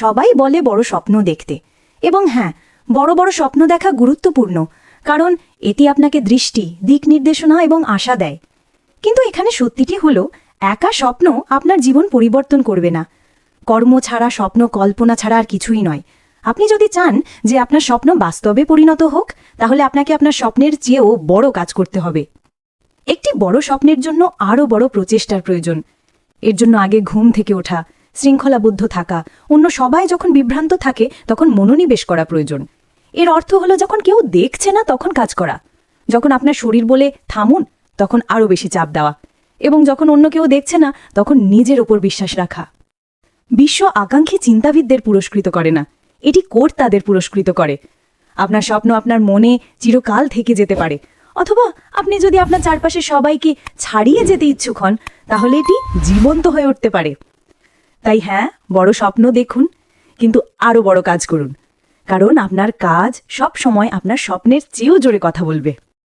সবাই বলে বড় স্বপ্ন দেখতে, এবং হ্যাঁ, বড় বড় স্বপ্ন দেখা গুরুত্বপূর্ণ, কারণ এটি আপনাকে দৃষ্টি, দিক নির্দেশনা এবং আশা দেয়। কিন্তু এখানে সত্যিটি হলো, একা স্বপ্ন আপনার জীবন পরিবর্তন করবে না। কর্ম ছাড়া স্বপ্ন কল্পনা ছাড়া আর কিছুই নয়। আপনি যদি চান যে আপনার স্বপ্ন বাস্তবে পরিণত হোক, তাহলে আপনাকে আপনার স্বপ্নের চেয়েও বড় কাজ করতে হবে। একটি বড় স্বপ্নের জন্য আরও বড় প্রচেষ্টার প্রয়োজন। এর জন্য আগে ঘুম থেকে ওঠা, শৃঙ্খলাবদ্ধ থাকা, অন্য সবাই যখন বিভ্রান্ত থাকে তখন মনোনিবেশ করা প্রয়োজন। এর অর্থ হলো যখন কেউ দেখছে না তখন কাজ করা, যখন আপনার শরীর বলে থামুন তখন আরও বেশি চাপ দেওয়া, এবং যখন অন্য কেউ দেখছে না তখন নিজের ওপর বিশ্বাস রাখা। বিশ্ব আকাঙ্ক্ষী চিন্তাবিদদের পুরস্কৃত করে না, এটি কর্তাদের পুরস্কৃত করে। আপনার স্বপ্ন আপনার মনে চিরকাল থেকে যেতে পারে, অথবা আপনি যদি আপনার চারপাশে সবাইকে ছাড়িয়ে যেতে ইচ্ছুক হন, তাহলে এটি জীবন্ত হয়ে উঠতে পারে। তাই হ্যাঁ, বড় স্বপ্ন দেখুন, কিন্তু আরও বড় কাজ করুন, কারণ আপনার কাজ সব সময় আপনার স্বপ্নের চেয়েও জোরে কথা বলবে।